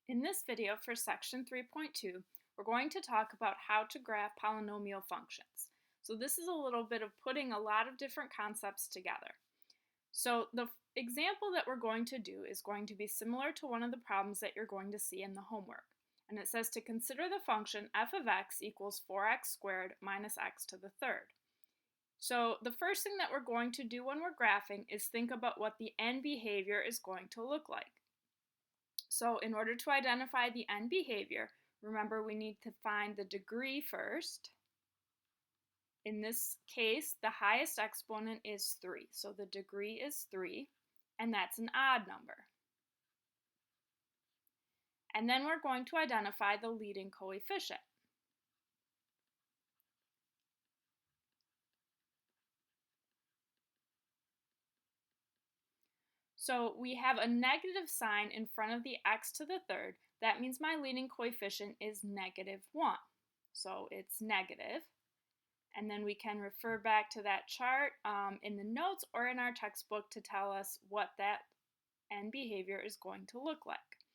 In this video for section 3.2, we're going to talk about how to graph polynomial functions. So this is a little bit of putting a lot of different concepts together. So the example that we're going to do is going to be similar to one of the problems that you're going to see in the homework. And it says to consider the function f of x equals 4x squared minus x to the third. So the first thing that we're going to do when we're graphing is think about what the end behavior is going to look like. So in order to identify the end behavior, remember we need to find the degree first. In this case, the highest exponent is 3. So the degree is 3, and that's an odd number. And then we're going to identify the leading coefficient. So we have a negative sign in front of the x to the third. That means my leading coefficient is -1. So it's negative. And then we can refer back to that chart in the notes or in our textbook to tell us what that end behavior is going to look like.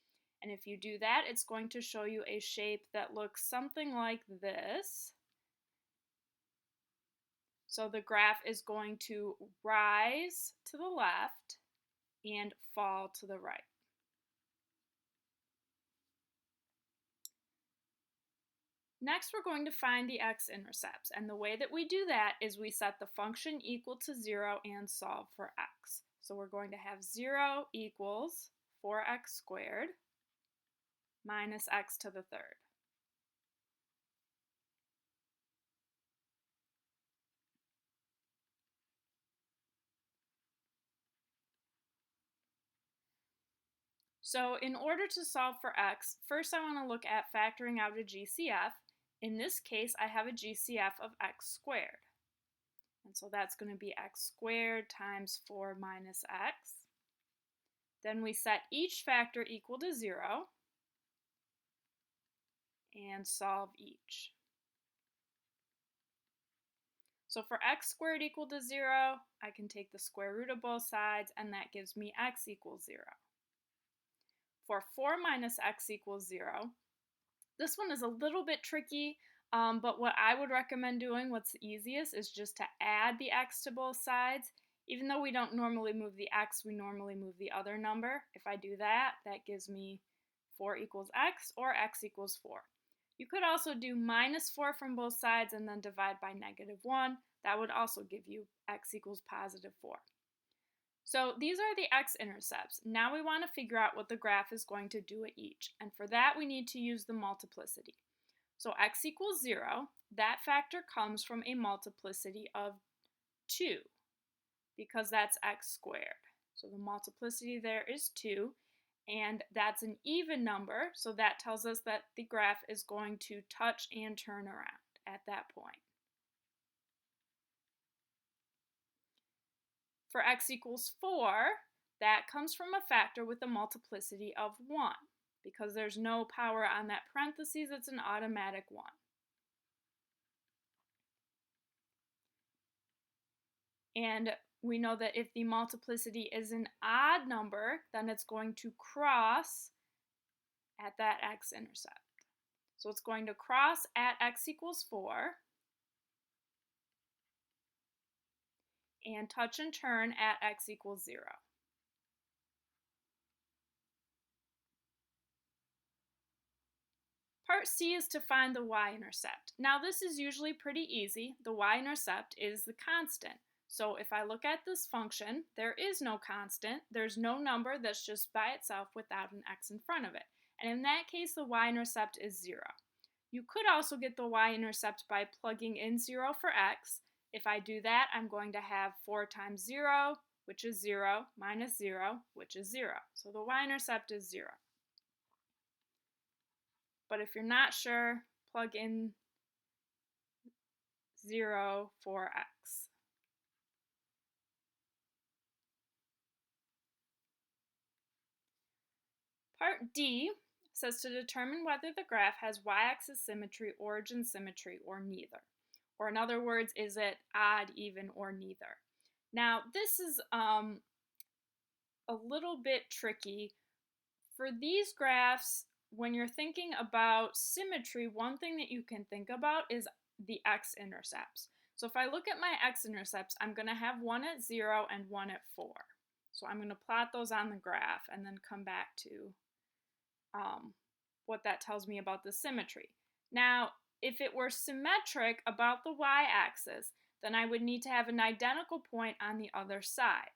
And if you do that, it's going to show you a shape that looks something like this. So the graph is going to rise to the left and fall to the right. Next, we're going to find the x-intercepts, and the way that we do that is we set the function equal to 0 and solve for x. So we're going to have 0 equals 4x squared minus x to the third. So in order to solve for x, first I want to look at factoring out a GCF. In this case, I have a GCF of x squared. And so that's going to be x squared times 4 minus x. Then we set each factor equal to 0 and solve each. So for x squared equal to 0, I can take the square root of both sides, and that gives me x equals 0. For 4 minus x equals 0, this one is a little bit tricky, but what I would recommend doing, what's the easiest, is just to add the x to both sides. Even though we don't normally move the x, we normally move the other number. If I do that, that gives me 4 equals x, or x equals 4. You could also do minus 4 from both sides and then divide by -1. That would also give you x equals positive 4. So these are the x-intercepts. Now we want to figure out what the graph is going to do at each. And for that, we need to use the multiplicity. So x equals 0, that factor comes from a multiplicity of 2, because that's x squared. So the multiplicity there is 2, and that's an even number, so that tells us that the graph is going to touch and turn around at that point. For x equals 4, that comes from a factor with a multiplicity of 1. Because there's no power on that parentheses, it's an automatic 1. And we know that if the multiplicity is an odd number, then it's going to cross at that x-intercept. So it's going to cross at x equals 4 and touch and turn at x equals 0. Part C is to find the y-intercept. Now this is usually pretty easy. The y-intercept is the constant. So if I look at this function, there is no constant. There's no number that's just by itself without an x in front of it. And in that case, the y-intercept is 0. You could also get the y-intercept by plugging in 0 for x. If I do that, I'm going to have 4 times 0, which is 0, minus 0, which is 0. So the y-intercept is 0. But if you're not sure, plug in 0 for x. Part D says to determine whether the graph has y-axis symmetry, origin symmetry, or neither. Or in other words, is it odd, even, or neither? Now, this is a little bit tricky. For these graphs, when you're thinking about symmetry, one thing that you can think about is the x-intercepts. So if I look at my x-intercepts, I'm going to have one at 0 and one at 4. So I'm going to plot those on the graph and then come back to what that tells me about the symmetry. Now, if it were symmetric about the y-axis, then I would need to have an identical point on the other side.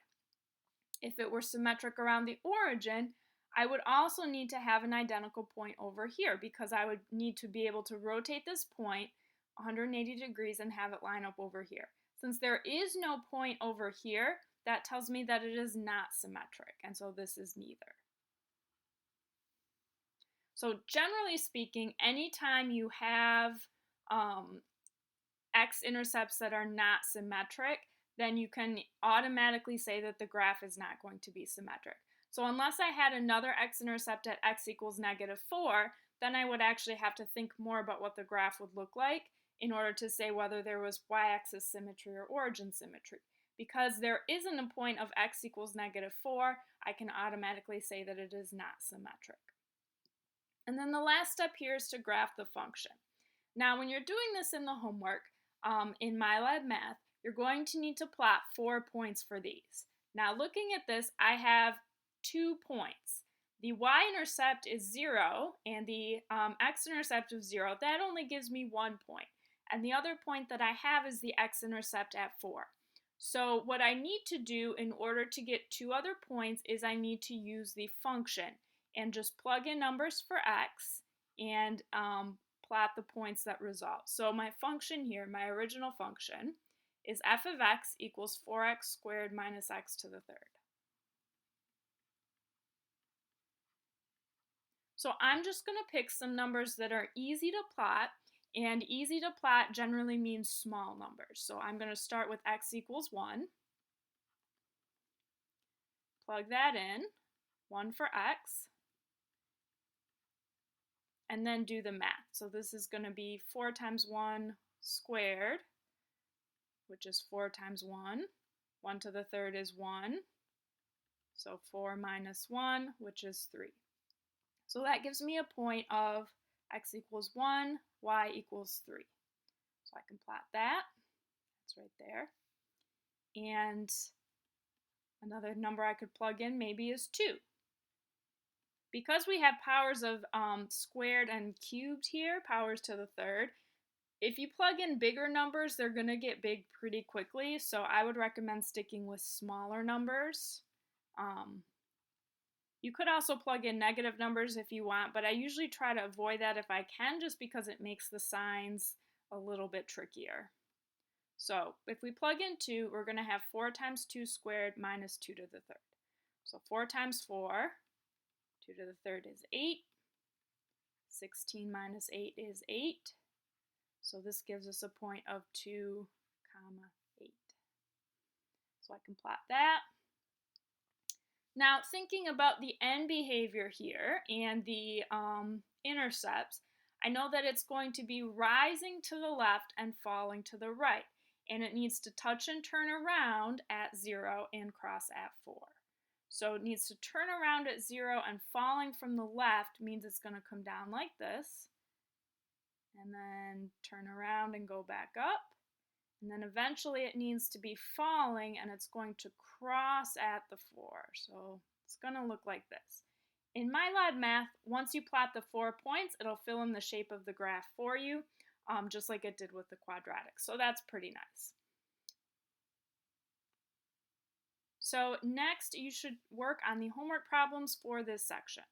If it were symmetric around the origin, I would also need to have an identical point over here because I would need to be able to rotate this point 180 degrees and have it line up over here. Since there is no point over here, that tells me that it is not symmetric, and so this is neither. So generally speaking, anytime you have x-intercepts that are not symmetric, then you can automatically say that the graph is not going to be symmetric. So unless I had another x-intercept at x equals -4, then I would actually have to think more about what the graph would look like in order to say whether there was y-axis symmetry or origin symmetry. Because there isn't a point of x equals -4, I can automatically say that it is not symmetric. And then the last step here is to graph the function. Now, when you're doing this in the homework, in MyLab Math, you're going to need to plot 4 points for these. Now, looking at this, I have 2 points. The y-intercept is 0, and the x-intercept of 0. That only gives me 1 point. And the other point that I have is the x-intercept at 4. So what I need to do in order to get 2 other points is I need to use the function and just plug in numbers for x and plot the points that result. So my function here, my original function, is f of x equals 4x squared minus x to the third. So I'm just going to pick some numbers that are easy to plot, and easy to plot generally means small numbers. So I'm going to start with x equals 1, plug that in, 1 for x, and then do the math. So this is going to be 4 times 1 squared, which is 4 times 1. 1 to the third is 1. So 4 minus 1, which is 3. So that gives me a point of x equals 1, y equals 3. So I can plot that. That's right there. And another number I could plug in maybe is 2. Because we have powers of squared and cubed here, powers to the third, if you plug in bigger numbers, they're going to get big pretty quickly, so I would recommend sticking with smaller numbers. You could also plug in negative numbers if you want, but I usually try to avoid that if I can, just because it makes the signs a little bit trickier. So if we plug in 2, we're going to have 4 times 2 squared minus 2 to the third. So 4 times 4, 2 to the third is 8. 16 minus 8 is 8. So this gives us a point of 2, 8. So I can plot that. Now, thinking about the end behavior here and the intercepts, I know that it's going to be rising to the left and falling to the right. And it needs to touch and turn around at 0 and cross at 4. So it needs to turn around at 0, and falling from the left means it's going to come down like this, and then turn around and go back up. And then eventually it needs to be falling, and it's going to cross at the 4. So it's going to look like this. In MyLab Math, once you plot the 4 points, it'll fill in the shape of the graph for you, just like it did with the quadratic. So that's pretty nice. So next, you should work on the homework problems for this section.